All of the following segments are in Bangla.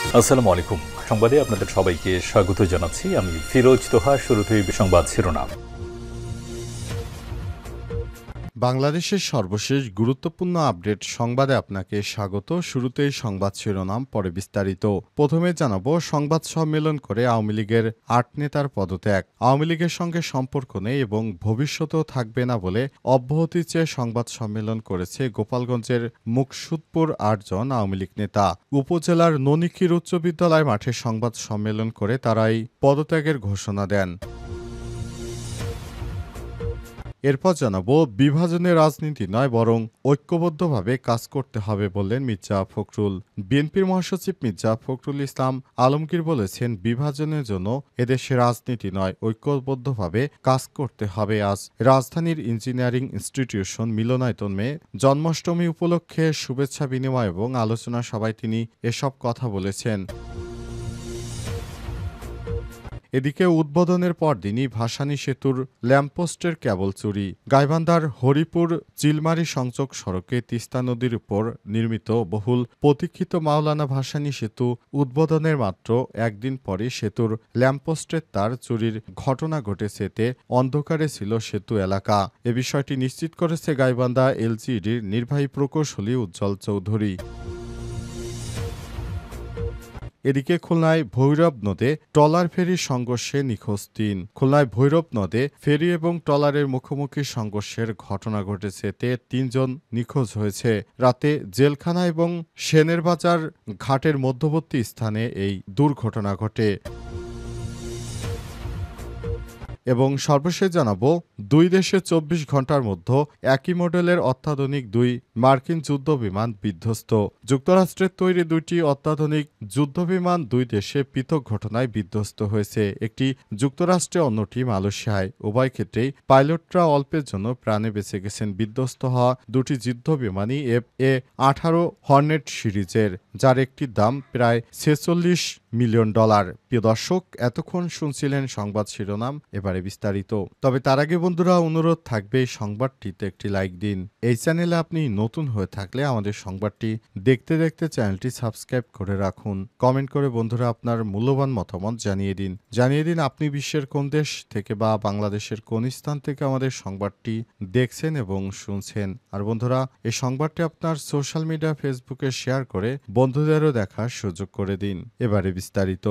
আসসালামু আলাইকুম। সংবাদে আপনাদের সবাইকে স্বাগত জানাচ্ছি। আমি ফিরোজ তোহা। শুরুতেই সংবাদ শিরোনাম। বাংলাদেশের সর্বশেষ গুরুত্বপূর্ণ আপডেট সংবাদে আপনাকে স্বাগত। শুরুতেই সংবাদ শিরোনাম, পরে বিস্তারিত। প্রথমে জানাবো, সংবাদ সম্মেলন করে আওয়ামী লীগের ৮ নেতার পদত্যাগ। আওয়ামী লীগের সঙ্গে সম্পর্ক নেই এবং ভবিষ্যতেও থাকবে না বলে অব্যাহতি চেয়ে সংবাদ সম্মেলন করেছে গোপালগঞ্জের মুকসুদপুর ৮ জন আওয়ামী লীগ নেতা। উপজেলার ননিখির উচ্চ বিদ্যালয় মাঠে সংবাদ সম্মেলন করে তারা এই পদত্যাগের ঘোষণা দেন। এরপর জানাবো, বিভাজনের রাজনীতি নয় বরং ঐক্যবদ্ধভাবে কাজ করতে হবে বললেন মির্জা ফখরুল। বিএনপির মহাসচিব মির্জা ফখরুল ইসলাম আলমগীর বলেছেন, বিভাজনের জন্য এদেশে রাজনীতি নয়, ঐক্যবদ্ধভাবে কাজ করতে হবে। আজ রাজধানীর ইঞ্জিনিয়ারিং ইনস্টিটিউশন মিলনায়তনে জন্মাষ্টমী উপলক্ষে শুভেচ্ছা বিনিময় এবং আলোচনা সভায় তিনি এসব কথা বলেছেন। এদিকে উদ্বোধনের পরদিনই ভাসানী সেতুর ল্যাম্পপোস্টের কেবল চুরি। গাইবান্ধার হরিপুর চিলমারি সংযোগ সড়কে তিস্তা নদীর উপর নির্মিত বহুল প্রতীক্ষিত মাওলানা ভাসানী সেতু উদ্বোধনের মাত্র একদিন পরে সেতুর ল্যাম্পপোস্টের তার চুরির ঘটনা ঘটেছে। এতে অন্ধকারে ছিল সেতু এলাকা। এ বিষয়টি নিশ্চিত করেছে গাইবান্ধা এলজিইডির নির্বাহী প্রকৌশলী উজ্জ্বল চৌধুরী। এদিকে খুলনায় ভৈরব নদে ট্রলার ফেরির সংঘর্ষে নিখোঁজ ৩। খুলনায় ভৈরব নদে ফেরি এবং ট্রলারের মুখোমুখি সংঘর্ষের ঘটনা ঘটেছে। এতে ৩ জন নিখোঁজ হয়েছে। রাতে জেলখানা এবং সেনের বাজার ঘাটের মধ্যবর্তী স্থানে এই দুর্ঘটনা ঘটে। এবং সর্বশেষ জানাবো, দুই দেশের ২৪ ঘন্টার মধ্যে একই মডেলের অত্যাধুনিক ২ মার্কিন যুদ্ধবিমান বিধ্বস্ত। যুক্তরাষ্ট্রের তৈরি ২টি অত্যাধুনিক যুদ্ধবিমান দুই দেশে পৃথক ঘটনায় বিধ্বস্ত হয়েছে। একটি যুক্তরাষ্ট্রে, অন্যটি মালয়েশিয়ায়। উভয় ক্ষেত্রেই পাইলটরা অল্পের জন্য প্রাণে বেঁচে গেছেন। বিধ্বস্ত হওয়া দুটি যুদ্ধবিমানই FA-18 হর্নেট সিরিজের, যার একটির দাম প্রায় $46 মিলিয়ন। প্রিয় দর্শক, এতক্ষণ শুনছিলেন সংবাদ শিরোনাম, এবারে বিস্তারিত। তবে তার আগে বন্ধুরা, অনুরোধ থাকবে এই সংবাদটিতে একটি লাইক দিন। এই চ্যানেলে আপনি নতুন হয়ে থাকলে আমাদের সংবাদটি দেখতে দেখতে চ্যানেলটি সাবস্ক্রাইব করে রাখুন। কমেন্ট করে বন্ধুরা আপনার মূল্যবান মতামত জানিয়ে দিন আপনি বিশ্বের কোন দেশ থেকে বা বাংলাদেশের কোন স্থান থেকে আমাদের সংবাদটি দেখছেন এবং শুনছেন। আর বন্ধুরা, এই সংবাদটি আপনার সোশ্যাল মিডিয়া ফেসবুকে শেয়ার করে বন্ধুদেরও দেখার সুযোগ করে দিন। এবারে বিস্তারিত।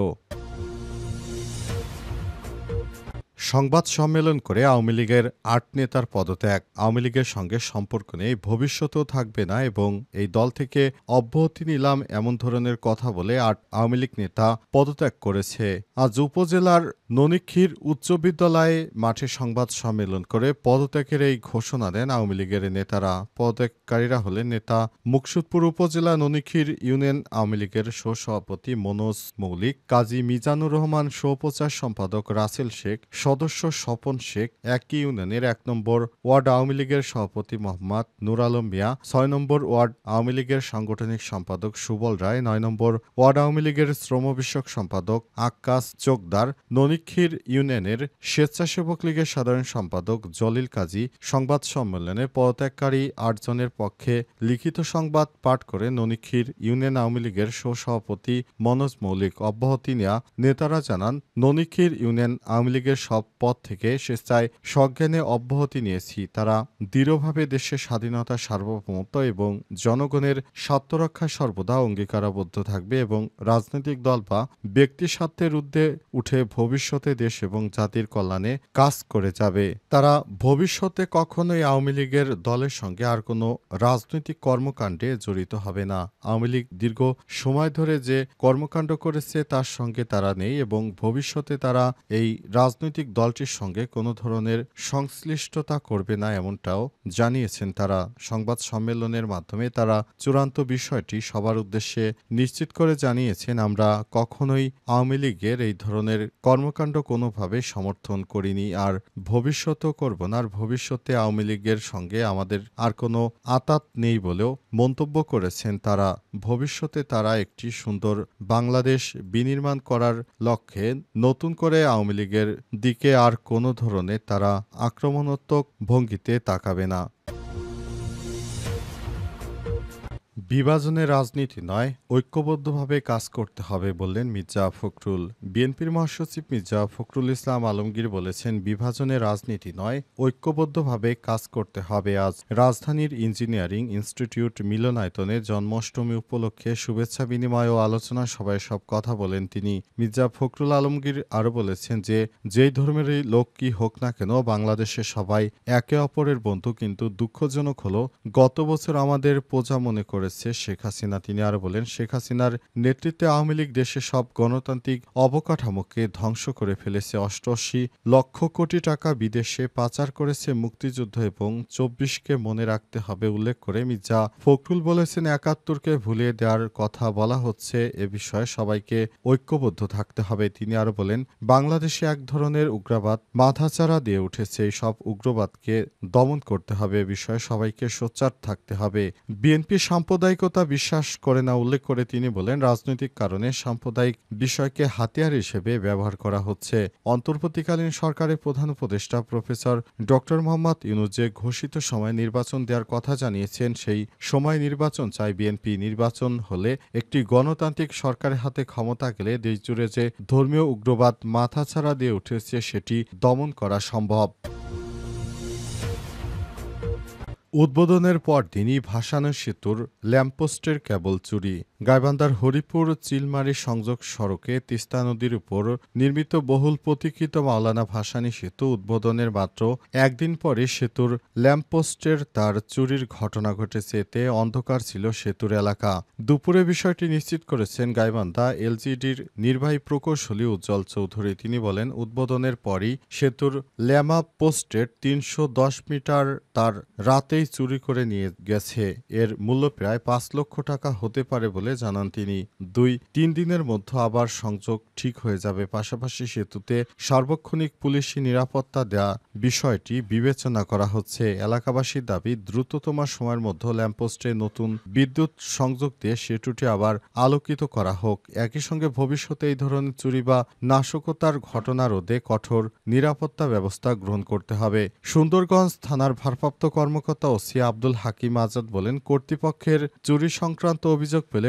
সংবাদ সম্মেলন করে আওয়ামী লীগের ৮ নেতার পদত্যাগ। আওয়ামী লীগের সঙ্গে সম্পর্ক নেই, ভবিষ্যতেও থাকবে না এবং এই দল থেকে অব্যাহতি নিলাম এমন ধরনের কথা বলে ৮ আওয়ামী লীগ নেতা পদত্যাগ করেছে। আজ উপজেলার ননিক্ষীর উচ্চ বিদ্যালয়ে মাঠে সংবাদ সম্মেলন করে পদত্যাগের এই ঘোষণা দেন আওয়ামী লীগের নেতারা। পদত্যাগকারীরা হলেন নেতা মুকসুদপুর উপজেলা ননিক্ষীর ইউনিয়ন আওয়ামী লীগের সহসভাপতি মনোজ মৌলিক, কাজী মিজানুর রহমান, সহ-প্রচার সম্পাদক রাসেল শেখ, সদস্য স্বপন শেখ, একই ইউনিয়নের ১ নম্বর ওয়ার্ড আওয়ামী লীগের সভাপতি মোহাম্মদ নুর আলম মিয়া, ৬ নম্বর ওয়ার্ড আওয়ামী লীগের সাংগঠনিক সম্পাদক সুবল রায়, ৯ নম্বর ওয়ার্ড আওয়ামী লীগের শ্রম বিষয়ক সম্পাদক আক্কাস চোকদার, ননিক্ষীর ইউনিয়নের স্বেচ্ছাসেবক লীগের সাধারণ সম্পাদক জলিল কাজী। সংবাদ সম্মেলনে পদত্যাগকারী ৮ জনের পক্ষে লিখিত সংবাদ পাঠ করে ননিক্ষীর ইউনিয়ন আওয়ামী লীগের সভাপতি মনোজ মৌলিক। অব্যাহতি নেওয়া নেতারা জানান, ননিক্ষীর ইউনিয়ন আওয়ামী লীগের সব পদ থেকে স্বেচ্ছায় সজ্ঞানে অব্যাহতি নিয়েছি। তারা দৃঢ়ভাবে দেশের স্বাধীনতা, সার্বভৌমত্ব এবং জনগণের স্বার্থরক্ষায় সর্বদা অঙ্গীকারাবদ্ধ থাকবে এবং রাজনৈতিক দল বা ব্যক্তি স্বার্থের ঊর্ধ্বে উঠে ভবিষ্যতে দেশ এবং জাতির কল্যাণে কাজ করে যাবে। তারা ভবিষ্যতে কখনোই আওয়ামী লীগের দলের সঙ্গে আর কোনো রাজনৈতিক কর্মকাণ্ডে জড়িত হবে না। আওয়ামী লীগ দীর্ঘ সময় ধরে যে কর্মকাণ্ড করেছে তার সঙ্গে তারা নেই এবং ভবিষ্যতে তারা এই রাজনৈতিক দলটির সঙ্গে কোনো ধরনের সংশ্লিষ্টতা করবে না, এমনটাও জানিয়েছেন তারা। সংবাদ সম্মেলনের মাধ্যমে তারা চূড়ান্ত বিষয়টি সবার উদ্দেশ্যে নিশ্চিত করে জানিয়েছেন, আমরা কখনোই আওয়ামী লীগের এই ধরনের কর্মকাণ্ড কোনোভাবে সমর্থন করিনি আর ভবিষ্যতেও করব না। আর ভবিষ্যতে আওয়ামী লীগের সঙ্গে আমাদের আর কোনো আতাত নেই বলেও মন্তব্য করেছেন তারা। ভবিষ্যতে তারা একটি সুন্দর বাংলাদেশ বিনির্মাণ করার লক্ষ্যে নতুন করে আওয়ামী লীগের দিকে আর কোনো ধরনের তারা আক্রমণাত্মক ভঙ্গিতে তাকাবে না। বিভাজনের রাজনীতি নয়, ঐক্যবদ্ধভাবে কাজ করতে হবে বললেন মির্জা ফখরুল। বিএনপির মহাসচিব মির্জা ফখরুল ইসলাম আলমগীর বলেছেন, বিভাজনের রাজনীতি নয়, ঐক্যবদ্ধভাবে কাজ করতে হবে। আজ রাজধানীর ইঞ্জিনিয়ারিং ইনস্টিটিউট মিলনায়তনে জন্মাষ্টমী উপলক্ষে শুভেচ্ছা বিনিময় ও আলোচনা সভায় সব কথা বলেন তিনি। মির্জা ফখরুল আলমগীর আরও বলেছেন যে, যেই ধর্মেরই লোক কি হোক না কেন, বাংলাদেশে সবাই একে অপরের বন্ধু। কিন্তু দুঃখজনক হলো, গত বছর আমাদের প্রজা মনে করেছে শেখ হাসিনা। তিনি আরও বলেন, শেখ হাসিনার নেতৃত্বে আওয়ামী লীগ দেশে সব গণতান্ত্রিক অবকাঠামোকে ধ্বংস করে ফেলেছে। ৮৮ লক্ষ কোটি টাকা বিদেশে পাচার করেছে মুক্তিযুদ্ধ এবং ২৪কে মনে রাখতে হবে উল্লেখ করে মির্জা ফখরুল বলেছেন, ৭১কে ভুলিয়ে দেওয়ার কথা বলা হচ্ছে। এ বিষয়ে সবাইকে ঐক্যবদ্ধ থাকতে হবে। তিনি আরও বলেন, বাংলাদেশে এক ধরনের উগ্রবাদ মাথাচাড়া দিয়ে উঠেছে। এই সব উগ্রবাদকে দমন করতে হবে। এ বিষয়ে সবাইকে সোচ্চার থাকতে হবে। বিএনপি সাম্প্রদায়িকতা বিশ্বাস করে না উল্লেখ করে তিনি বলেন, রাজনৈতিক কারণে সাম্প্রদায়িক বিষয়কে হাতিয়ার হিসেবে ব্যবহার করা হচ্ছে। অন্তর্বর্তীকালীন সরকারের প্রধান উপদেষ্টা প্রফেসর ড মোহাম্মদ ইউনূস যে ঘোষিত সময় নির্বাচন দেওয়ার কথা জানিয়েছেন, সেই সময় নির্বাচন চায় বিএনপি। নির্বাচন হলে একটি গণতান্ত্রিক সরকারের হাতে ক্ষমতা গেলে দেশজুড়ে যে ধর্মীয় উগ্রবাদ মাথাছাড়া দিয়ে উঠেছে সেটি দমন করা সম্ভব। উদ্বোধনের পরদিনই ভাসানো সেতুর ল্যাম্পপোস্টের কেবল চুরি। গাইবান্ধার হরিপুর চিলমারি সংযোগ সড়কে তিস্তা নদীর উপর নির্মিত বহুল প্রতীক্ষিত মাওলানা ভাসানী সেতু উদ্বোধনের মাত্র একদিন পরে সেতুর ল্যাম্পপোস্টের তার চুরির ঘটনা ঘটেছে। এতে অন্ধকার ছিল সেতুর এলাকা। দুপুরে বিষয়টি নিশ্চিত করেছেন গাইবান্ধা এলজিডির নির্বাহী প্রকৌশলী উজ্জ্বল চৌধুরী। তিনি বলেন, উদ্বোধনের পরই সেতুর ল্যাম্পপোস্টের ৩১০ মিটার তার রাতেই চুরি করে নিয়ে গেছে। এর মূল্য প্রায় ৫ লক্ষ টাকা হতে পারে বলে জানান তিনি। ২-৩ দিনের মধ্যে আবার সংযোগ ঠিক হয়ে যাবে। পাশাপাশি সেতুতে সার্বক্ষণিক পুলিশি নিরাপত্তা দেয়া বিষয়টি বিবেচনা করা হচ্ছে। এলাকাবাসীর দাবি, দ্রুততম সময়ের মধ্যে ল্যাম্পপোস্টে নতুন বিদ্যুৎ সংযোগ দিয়ে সেতুটি আবার আলোকিত করা হোক। একই সঙ্গে ভবিষ্যতে এই ধরনের চুরি বা নাশকতার ঘটনা রোধে কঠোর নিরাপত্তা ব্যবস্থা গ্রহণ করতে হবে। সুন্দরগঞ্জ থানার ভারপ্রাপ্ত কর্মকর্তা ওসি আব্দুল হাকিম আজাদ বলেন, কর্তৃপক্ষের চুরি সংক্রান্ত অভিযোগ পেলে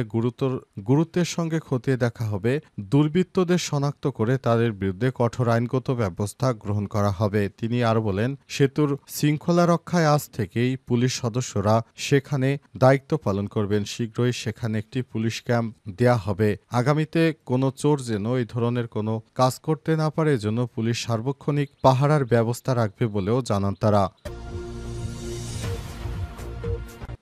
গুরুত্বের সঙ্গে খতিয়ে দেখা হবে। দুর্বৃত্তদের শনাক্ত করে তাদের বিরুদ্ধে কঠোর আইনগত ব্যবস্থা গ্রহণ করা হবে। তিনি আরও বলেন, সেতুর শৃঙ্খলা রক্ষায় আজ থেকেই পুলিশ সদস্যরা সেখানে দায়িত্ব পালন করবেন। শীঘ্রই সেখানে একটি পুলিশ ক্যাম্প দেয়া হবে। আগামীতে কোনো চোর যেন এই ধরনের কোনো কাজ করতে না পারে, এজন্য পুলিশ সার্বক্ষণিক পাহারার ব্যবস্থা রাখবে বলেও জানান তারা।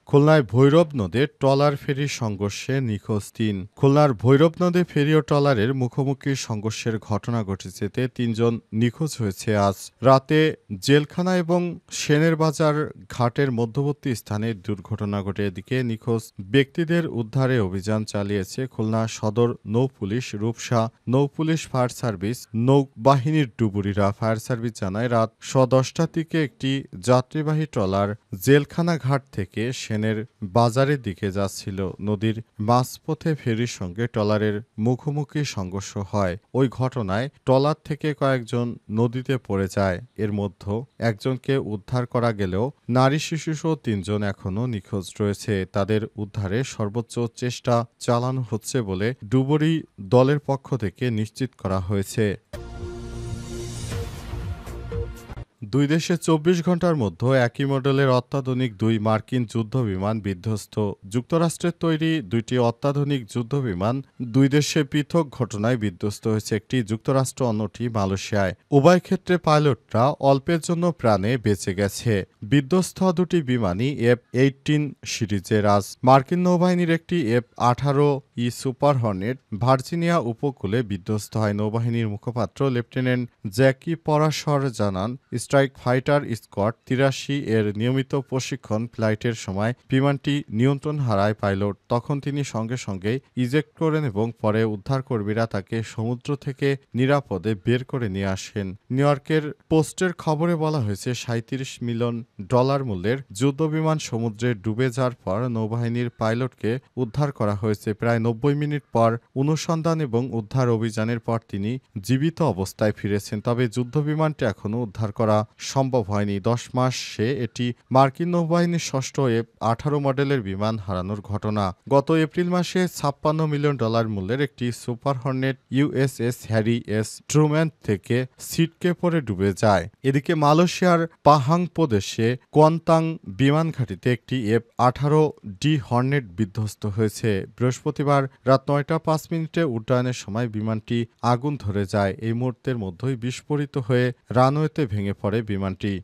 খুলনায় ভৈরব নদে ট্রলার ফেরি সংঘর্ষে নিখোঁজ ৩। খুলনার ভৈরব নদে ফেরি ও ট্রলারের মুখোমুখি সংঘর্ষের ঘটনা ঘটেছে। এতে ৩ জন নিখোঁজ হয়েছে। আজ রাতে জেলখানা এবং সেনের বাজার ঘাটের মধ্যবর্তী স্থানে দুর্ঘটনা ঘটে। এদিকে নিখোঁজ ব্যক্তিদের উদ্ধারে অভিযান চালিয়েছে খুলনা সদর নৌপুলিশ, রূপসা নৌপুলিশ, ফায়ার সার্ভিস, নৌবাহিনীর ডুবুরিরা। ফায়ার সার্ভিস জানায়, রাত 10:10টার দিকে একটি যাত্রীবাহী ট্রলার জেলখানা ঘাট থেকে সেনের বাজারের দিকে যাচ্ছিল। নদীর মাঝপথে ফেরির সঙ্গে ট্রলারের মুখোমুখি সংঘর্ষ হয়। ওই ঘটনায় ট্রলার থেকে কয়েকজন নদীতে পড়ে যায়। এর মধ্যে একজনকে উদ্ধার করা গেলেও নারী শিশুসহ ৩ জন এখনও নিখোঁজ রয়েছে। তাদের উদ্ধারে সর্বোচ্চ চেষ্টা চালানো হচ্ছে বলে ডুবুরি দলের পক্ষ থেকে নিশ্চিত করা হয়েছে। দুই দেশের ২৪ ঘণ্টার মধ্যে একই মডেলের অত্যাধুনিক ২ মার্কিন যুদ্ধবিমান বিধ্বস্ত। যুক্তরাষ্ট্রের তৈরি ২টি অত্যাধুনিক যুদ্ধবিমান দুই দেশে পৃথক ঘটনায় বিধ্বস্ত হয়েছে। একটি যুক্তরাষ্ট্র, অন্যটি মালয়েশিয়ায়। উভয় ক্ষেত্রে পাইলটরা অল্পের জন্য প্রাণে বেঁচে গেছে। বিধ্বস্ত দুটি বিমানই F-18 সিরিজের। আজ মার্কিন নৌবাহিনীর একটি F-18E সুপার হর্নেট ভার্জিনিয়া উপকূলে বিধ্বস্ত হয়। নৌবাহিনীর মুখপাত্র লেফটেন্যান্ট জ্যাকি পরাশর জানান, স্ট্রাইক ফাইটার স্কোয়াড ৮৩ এর নিয়মিত প্রশিক্ষণ ফ্লাইটের সময় বিমানটি নিয়ন্ত্রণ হারায় পাইলট। তখন তিনি সঙ্গে সঙ্গে ইজেক্ট করেন এবং পরে উদ্ধারকর্মীরা তাকে সমুদ্র থেকে নিরাপদে বের করে নিয়ে আসেন। নিউ ইয়র্কের পোস্টের খবরে বলা হয়েছে, $৩৭ মিলিয়ন মূল্যের যুদ্ধবিমান সমুদ্রে ডুবে যাওয়ার পর নৌবাহিনীর পাইলটকে উদ্ধার করা হয়েছে। প্রায় ৯০ মিনিট পর অনুসন্ধান এবং উদ্ধার অভিযানের পর তিনি জীবিত অবস্থায় ফিরেছেন। তবে যুদ্ধবিমানটি এখনও উদ্ধার করা সম্ভব হয়নি। 10 মাসে এটি মার্কিন নৌবাহিনীর ষষ্ঠ F-18 মডেলের বিমান হারানোর ঘটনা। গত এপ্রিল মাসে $56 মিলিয়ন মূল্যের একটি super Hornet USS Harry S Truman থেকে ছিটকে পড়ে ডুবে যায়। এদিকে মালয়েশিয়ার পাহাং প্রদেশে কোয়ান্তাং বিমান ঘাঁটিতে একটি F-18D হর্নেট বিধ্বস্ত হয়েছে। বৃহস্পতিবার রাত 9টা 5 মিনিটে উড্ডয়নের সময় বিমানটি আগুন ধরে যায়। এই মুহূর্তের মধ্যেই বিস্ফোরিত হয়ে রানওয়েতে ভেঙে পড়ে বিমানটি।